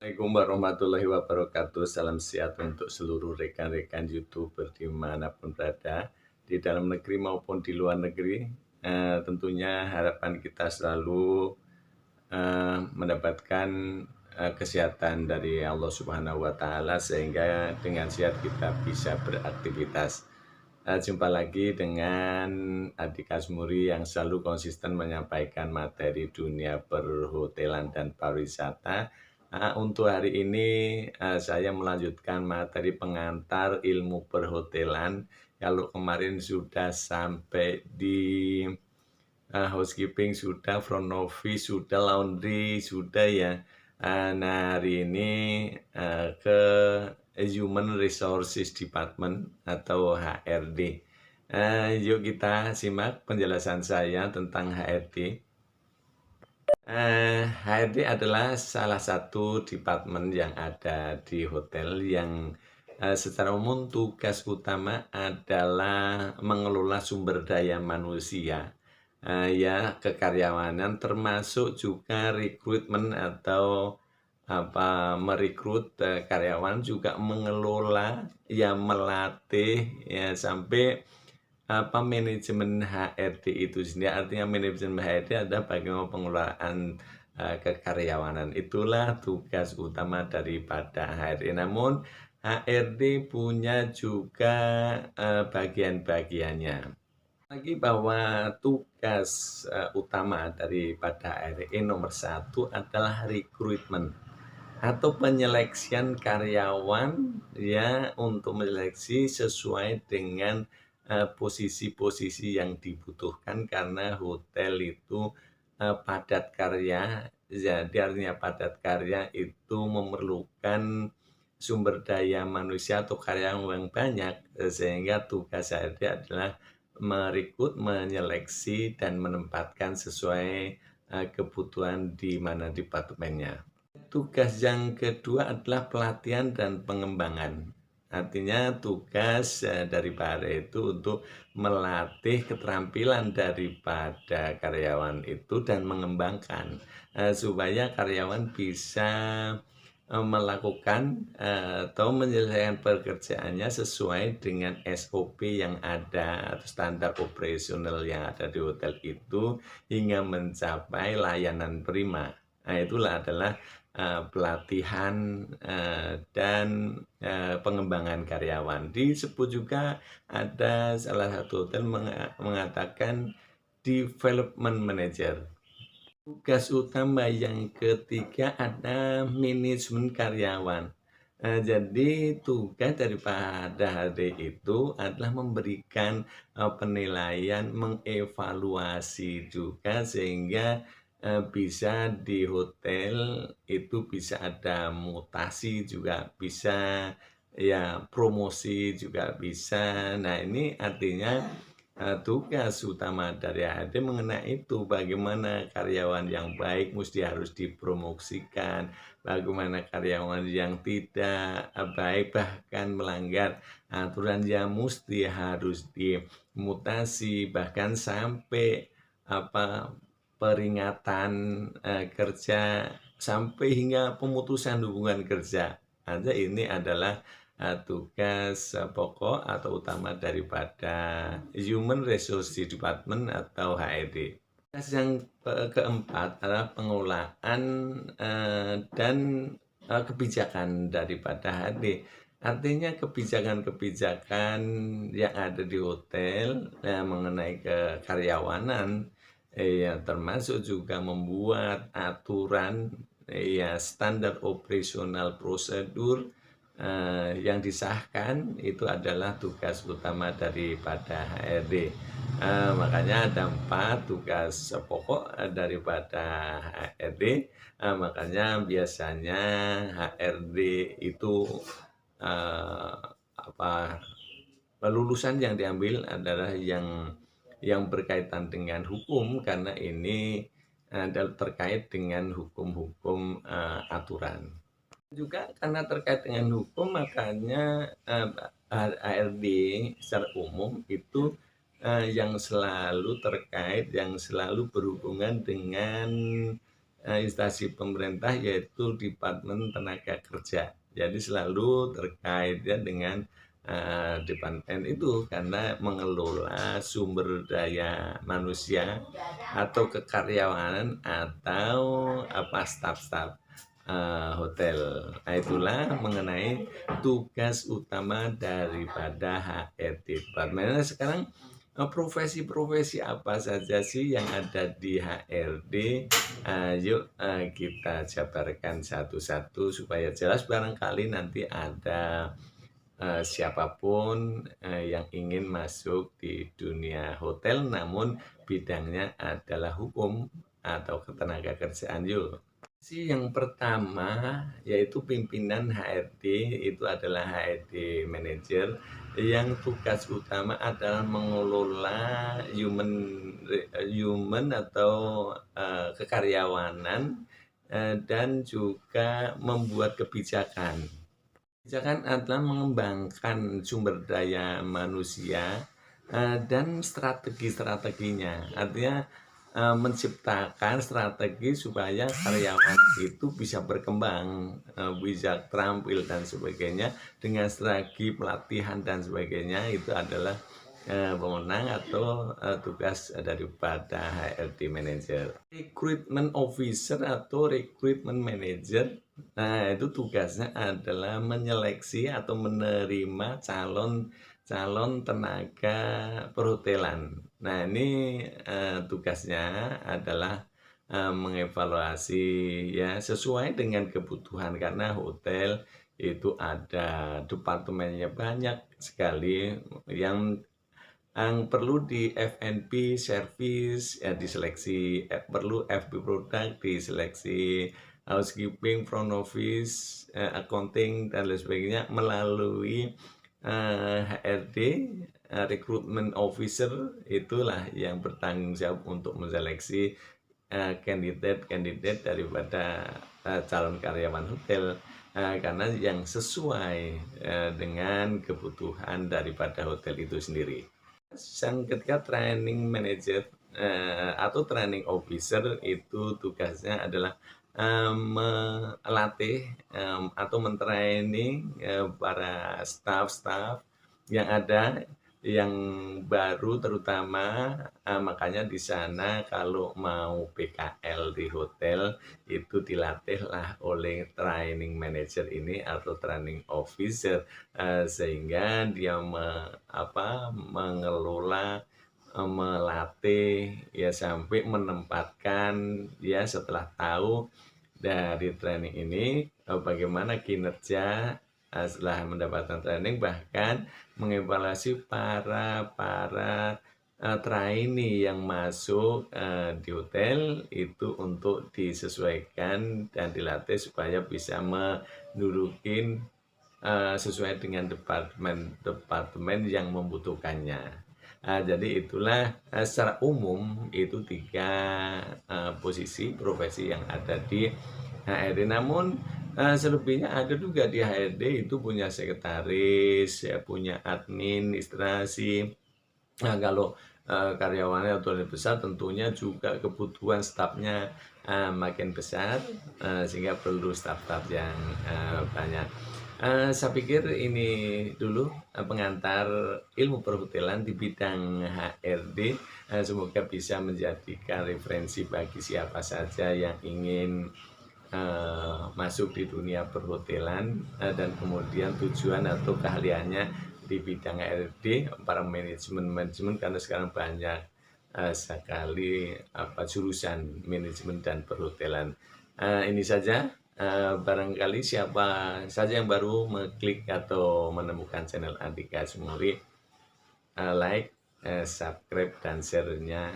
Assalamualaikum warahmatullahi wabarakatuh. Salam sehat untuk seluruh rekan-rekan YouTuber dimanapun berada, di dalam negeri maupun di luar negeri. Tentunya harapan kita selalu mendapatkan kesehatan dari Allah Subhanahu wa Ta'ala, sehingga dengan sehat kita bisa beraktivitas. Jumpa lagi dengan Adik Asmuri yang selalu konsisten menyampaikan materi dunia perhotelan dan pariwisata. Untuk hari ini saya melanjutkan materi pengantar ilmu perhotelan. Kalau kemarin sudah sampai di housekeeping, sudah front office, sudah laundry, sudah ya. Nah, hari ini ke Human Resources Department atau HRD. Yuk kita simak penjelasan saya tentang HRD. HRD adalah salah satu departemen yang ada di hotel yang secara umum tugas utama adalah mengelola sumber daya manusia, ya kekaryawanan, termasuk juga rekrutmen atau merekrut karyawan, juga mengelola, ya melatih, ya sampai manajemen HRD itu sendiri. Artinya manajemen HRD adalah bagaimana pengelolaan kekaryawanan. Itulah tugas utama daripada HRD. Namun HRD punya juga bagian-bagiannya. Lagi bahwa tugas utama daripada HRD nomor satu adalah rekrutmen atau penyeleksian karyawan, ya, untuk menyeleksi sesuai dengan posisi-posisi yang dibutuhkan, karena hotel itu padat karya. Jadi artinya padat karya itu memerlukan sumber daya manusia atau karyawan yang banyak, sehingga tugas saya adalah merekrut, menyeleksi, dan menempatkan sesuai kebutuhan di mana departemennya. Tugas yang kedua adalah pelatihan dan pengembangan. Artinya tugas dari Pak itu untuk melatih keterampilan daripada karyawan itu dan mengembangkan supaya karyawan bisa melakukan atau menyelesaikan pekerjaannya sesuai dengan SOP yang ada atau standar operasional yang ada di hotel itu, hingga mencapai layanan prima. Nah, itulah adalah pelatihan dan pengembangan karyawan. Disebut juga ada salah satu hotel mengatakan development manager. Tugas utama yang ketiga ada manajemen karyawan. Jadi tugas daripada HD itu adalah memberikan penilaian, mengevaluasi juga, sehingga bisa di hotel itu bisa ada mutasi, juga bisa ya promosi, juga bisa. Nah, ini artinya tugas utama dari AD mengenai itu, bagaimana karyawan yang baik mesti harus dipromosikan, bagaimana karyawan yang tidak baik bahkan melanggar aturan yang mesti harus dimutasi, bahkan sampai peringatan kerja, sampai hingga pemutusan hubungan kerja. Ini adalah tugas pokok atau utama daripada Human Resources Department atau HRD. Tugas yang keempat adalah pengelolaan dan kebijakan daripada HRD. Artinya kebijakan-kebijakan yang ada di hotel mengenai kekaryawanan, ya termasuk juga membuat aturan, ya standar operasional prosedur yang disahkan, itu adalah tugas utama daripada HRD. Makanya ada 4 tugas pokok daripada HRD. Makanya biasanya HRD itu lulusan yang diambil adalah yang berkaitan dengan hukum, karena ini terkait dengan hukum-hukum aturan. Juga karena terkait dengan hukum, makanya HRD secara umum itu yang selalu terkait, yang selalu berhubungan dengan instansi pemerintah yaitu Departemen Tenaga Kerja. Jadi selalu terkait ya dengan departemen itu karena mengelola sumber daya manusia atau kekaryawanan atau apa staf-staf hotel. Nah, itulah mengenai tugas utama daripada HRD departemen. Nah, sekarang profesi-profesi apa saja sih yang ada di HRD? Yuk kita jabarkan satu-satu supaya jelas, barangkali nanti ada siapapun yang ingin masuk di dunia hotel namun bidangnya adalah hukum atau ketenaga kerjaan. Yuk. Yang pertama yaitu pimpinan HRD, itu adalah HRD manager yang tugas utama adalah mengelola human atau kekaryawanan dan juga membuat kebijakan. Kebijakan adalah mengembangkan sumber daya manusia dan strategi-strateginya. Artinya menciptakan strategi supaya karyawan itu bisa berkembang, bisa terampil dan sebagainya. Dengan strategi pelatihan dan sebagainya, itu adalah pemenang atau tugas daripada HRD manager. Recruitment officer atau recruitment manager, nah itu tugasnya adalah menyeleksi atau menerima calon tenaga perhotelan. Nah ini tugasnya adalah mengevaluasi ya sesuai dengan kebutuhan, karena hotel itu ada departemennya banyak sekali yang perlu di F&B service ya diseleksi, perlu FB product diseleksi, housekeeping, front office, accounting dan lain sebagainya melalui HRD, recruitment officer, itulah yang bertanggung jawab untuk menseleksi kandidat daripada calon karyawan hotel karena yang sesuai dengan kebutuhan daripada hotel itu sendiri. Yang ketiga, training manager atau training officer, itu tugasnya adalah melatih atau mentraining para staff-staff yang ada yang baru terutama, makanya di sana kalau mau PKL di hotel itu dilatihlah oleh training manager ini atau training officer sehingga dia mengelola, melatih ya sampai menempatkan ya setelah tahu dari training ini bagaimana kinerja setelah mendapatkan training, bahkan mengevaluasi para trainee yang masuk di hotel itu untuk disesuaikan dan dilatih supaya bisa mendudukin sesuai dengan departemen yang membutuhkannya. Jadi itulah secara umum itu 3 posisi profesi yang ada di HRD. Namun selebihnya ada juga di HRD itu punya sekretaris, ya, punya administrasi. Nah, kalau karyawannya atau lebih besar tentunya juga kebutuhan stafnya makin besar sehingga perlu staf-staf yang banyak. Saya pikir ini dulu pengantar ilmu perhotelan di bidang HRD. Semoga bisa menjadikan referensi bagi siapa saja yang ingin masuk di dunia perhotelan dan kemudian tujuan atau keahliannya di bidang HRD, para manajemen karena sekarang banyak sekali jurusan manajemen dan perhotelan. Ini saja, barangkali siapa saja yang baru mengklik atau menemukan channel Andika Asmuri, like, subscribe dan share-nya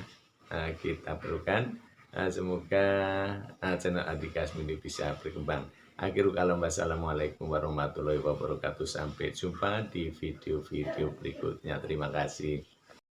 kita perlukan. Semoga channel Andika Asmuri bisa berkembang. Akhirul kalam, wassalamualaikum warahmatullahi wabarakatuh. Sampai jumpa di video-video berikutnya. Terima kasih.